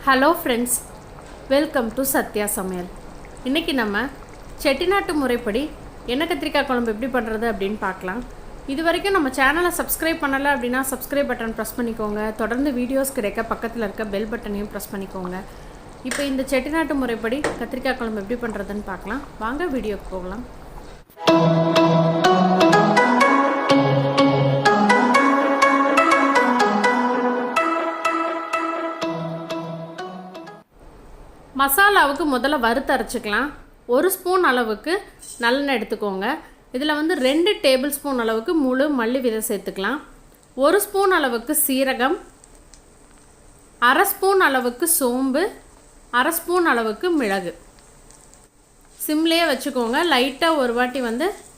Hello friends, welcome to Sathya சமையல். இன்றைக்கி நம்ம செட்டிநாட்டு முறைப்படி எண்ணெய் கத்திரிக்காய் குழம்பு எப்படி பண்ணுறது அப்படின்னு பார்க்கலாம். இது வரைக்கும் நம்ம சேனலை சப்ஸ்கிரைப் பண்ணலை அப்படின்னா சப்ஸ்கிரைப் பட்டன் ப்ரெஸ் பண்ணிக்கோங்க. தொடர்ந்து வீடியோஸ் கிடைக்க பக்கத்தில் இருக்க பெல் பட்டனையும் ப்ரெஸ் பண்ணிக்கோங்க. இப்போ இந்த செட்டிநாட்டு முறைப்படி கத்திரிக்காய் குழம்பு எப்படி பண்ணுறதுன்னு பார்க்கலாம். வாங்க வீடியோக்கு போகலாம். மசாலாவுக்கு முதல்ல வறுத்து அரைச்சிக்கலாம். 1 ஸ்பூன் அளவுக்கு நல்லெண்ணெய் எடுத்துக்கோங்க. இதில் 2 டேபிள் ஸ்பூன் அளவுக்கு முழு மல்லி விதை சேர்த்துக்கலாம். 1 ஸ்பூன் அளவுக்கு சீரகம், 1/2 ஸ்பூன் அளவுக்கு சோம்பு, 1/2 ஸ்பூன் அளவுக்கு மிளகு. சிம்லேயே வச்சுக்கோங்க. லைட்டாக ஒரு வாட்டி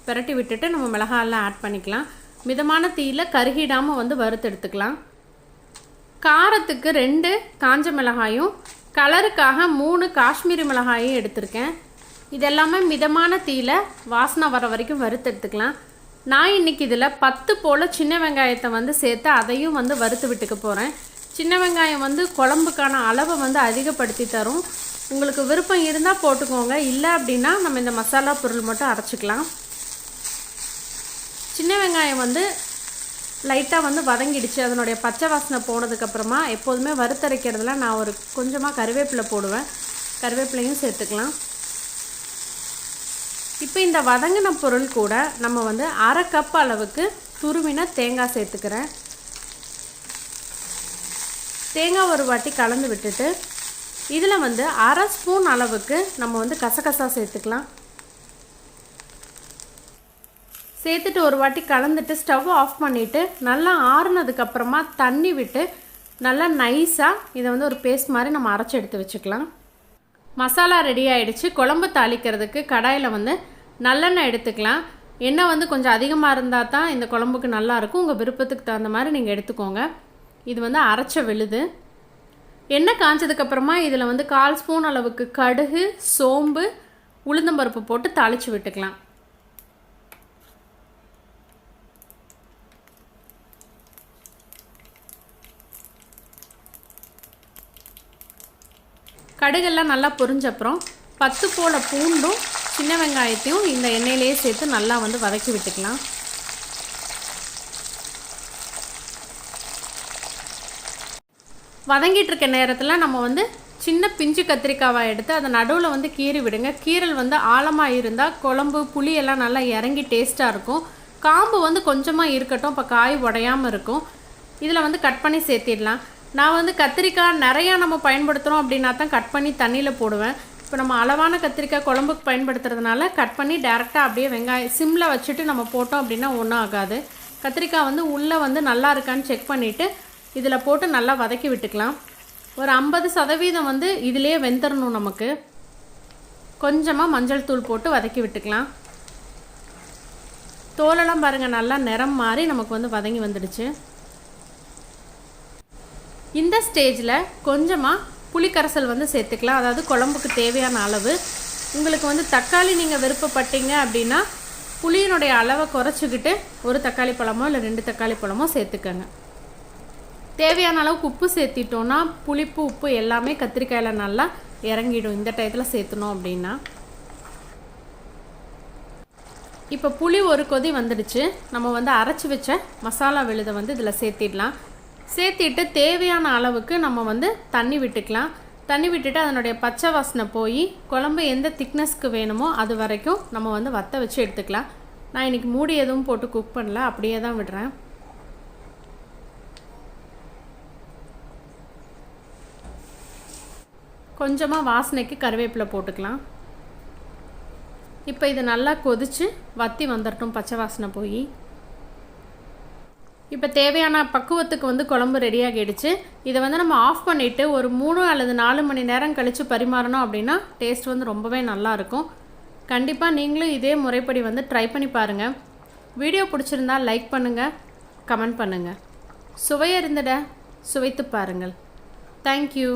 பிரட்டி விட்டுட்டு நம்ம மிளகாயெல்லாம் ஆட் பண்ணிக்கலாம். மிதமான தீயில் கருகிடாமல் வறுத்து எடுத்துக்கலாம். காரத்துக்கு 2 காஞ்ச மிளகாயும் கலருக்காக 3 காஷ்மீரி மிளகாயும் எடுத்திருக்கேன். இதெல்லாமே மிதமான தீயில் வாசனை வர வரைக்கும் வறுத்து எடுத்துக்கலாம். நான் இன்றைக்கி இதில் 10 போல் சின்ன வெங்காயத்தை சேர்த்து அதையும் வறுத்து விட்டுக்க போகிறேன். சின்ன வெங்காயம் குழம்புக்கான அளவை அதிகப்படுத்தி தரும். உங்களுக்கு விருப்பம் இருந்தால் போட்டுக்கோங்க, இல்லை அப்படின்னா நம்ம இந்த மசாலா பொருள் மட்டும் அரைச்சிக்கலாம். சின்ன வெங்காயம் லைட்டாக வதங்கிடுச்சு. அதனுடைய பச்சை வாசனை போனதுக்கப்புறமா எப்போதுமே வறுத்தரைக்கிறதுல நான் ஒரு கொஞ்சமாக கருவேப்பிலை போடுவேன். கருவேப்பிலையும் சேர்த்துக்கலாம். இப்போ இந்த வதங்கின பொருள் கூட நம்ம 1/2 கப் அளவுக்கு துருவின தேங்காய் சேர்த்துக்கிறேன். தேங்காய் ஒரு வாட்டி கலந்து விட்டுட்டு இதில் 1/2 ஸ்பூன் அளவுக்கு நம்ம கசகசா சேர்த்துக்கலாம். சேர்த்துட்டு ஒரு வாட்டி கலந்துட்டு ஸ்டவ் ஆஃப் பண்ணிவிட்டு நல்லா ஆறுனதுக்கப்புறமா தண்ணி விட்டு நல்லா நைஸாக இதை ஒரு பேஸ்ட் மாதிரி நம்ம அரைச்சி எடுத்து வச்சுக்கலாம். மசாலா ரெடி ஆகிடுச்சு. குழம்பு தாளிக்கிறதுக்கு கடாயில் நல்லெண்ணெய் எடுத்துக்கலாம். எண்ணெய் கொஞ்சம் அதிகமாக இருந்தால் தான் இந்த குழம்புக்கு நல்லாயிருக்கும். உங்கள் விருப்பத்துக்கு தகுந்த மாதிரி நீங்கள் எடுத்துக்கோங்க. இது அரைச்ச விழுது. எண்ணெய் காய்ச்சதுக்கப்புறமா இதில் 1/4 ஸ்பூன் அளவுக்கு கடுகு, சோம்பு, உளுந்தம்பருப்பு போட்டு தாளித்து விட்டுக்கலாம். கடுகெல்லாம் நல்லா பொரிஞ்சப்புறம் 10 போல் பூண்டும் சின்ன வெங்காயத்தையும் இந்த எண்ணெயிலேயே சேர்த்து நல்லா வதக்கி விட்டுக்கலாம். வதங்கிட்டு இருக்க நேரத்தில் நம்ம சின்ன பிஞ்சு கத்திரிக்காவை எடுத்து அதை நடுவில் கீறி விடுங்க. கீரல் ஆழமாக இருந்தால் குழம்பு புளியெல்லாம் நல்லா இறங்கி டேஸ்ட்டாக இருக்கும். காம்பு கொஞ்சமாக இருக்கட்டும், இப்போ காய் உடையாமல் இருக்கும். இதில் கட் பண்ணி சேர்த்திடலாம். நான் கத்திரிக்காய் நிறையா நம்ம பயன்படுத்துகிறோம் அப்படின்னா தான் கட் பண்ணி தண்ணியில் போடுவேன். இப்போ நம்ம அளவான கத்திரிக்காய் குழம்புக்கு பயன்படுத்துறதுனால கட் பண்ணி டேரெக்டாக அப்படியே வெங்காயம் சிம்மில் வச்சுட்டு நம்ம போட்டோம் அப்படின்னா ஒன்றும் ஆகாது. கத்திரிக்காய் உள்ளே நல்லா இருக்கான்னு செக் பண்ணிவிட்டு இதில் போட்டு நல்லா வதக்கி விட்டுக்கலாம். ஒரு 50% இதிலே வெந்துடணும். நமக்கு கொஞ்சமாக மஞ்சள் தூள் போட்டு வதக்கி விட்டுக்கலாம். தோலெல்லாம் பாருங்கள் நல்லா நிறம் மாறி நமக்கு வதங்கி வந்துடுச்சு. இந்த ஸ்டேஜில் கொஞ்சமாக புளிக்கரைசல் சேர்த்துக்கலாம். அதாவது குழம்புக்கு தேவையான அளவு. உங்களுக்கு தக்காளி நீங்கள் விருப்பப்பட்டீங்க அப்படின்னா புளியினுடைய அளவை குறைச்சிக்கிட்டு ஒரு தக்காளி பழமோ இல்லை 2 தக்காளி பழமோ சேர்த்துக்கங்க. தேவையான அளவுக்கு உப்பு சேர்த்திட்டோன்னா புளிப்பு உப்பு எல்லாமே கத்திரிக்காயில் நல்லா இறங்கிடும். இந்த டயத்தில் சேர்த்துனோம் அப்படின்னா இப்போ புளி ஒரு கொதி வந்துடுச்சு. நம்ம அரைச்சி வச்ச மசாலா விழுதை இதில் சேர்த்திடலாம். சேர்த்திட்டு தேவையான அளவுக்கு நம்ம தண்ணி விட்டுக்கலாம். தண்ணி விட்டுட்டு அதனுடைய பச்சை வாசனை போய் குழம்பு எந்த திக்னஸ்க்கு வேணுமோ அது வரைக்கும் நம்ம வற்ற வச்சு எடுத்துக்கலாம். நான் இன்றைக்கி மூடி எதுவும் போட்டு குக் பண்ணல, அப்படியே தான் விடுறேன். கொஞ்சமாக வாசனைக்கு கருவேப்பிலை போட்டுக்கலாம். இப்போ இது நல்லா கொதித்து வற்றி வந்துடட்டும், பச்சை வாசனை போய். இப்போ தேவையான பக்குவத்துக்கு குழம்பு ரெடியாகிடுச்சு. இதை நம்ம ஆஃப் பண்ணிவிட்டு ஒரு 3 அல்லது 4 மணி நேரம் கழித்து பரிமாறணும் அப்படின்னா டேஸ்ட் ரொம்பவே நல்லாயிருக்கும். கண்டிப்பாக நீங்களும் இதே முறைப்படி ட்ரை பண்ணி பாருங்கள். வீடியோ பிடிச்சிருந்தால் லைக் பண்ணுங்கள், கமெண்ட் பண்ணுங்கள். சுவையறிந்திட சுவைத்து பாருங்கள். தேங்க்யூ.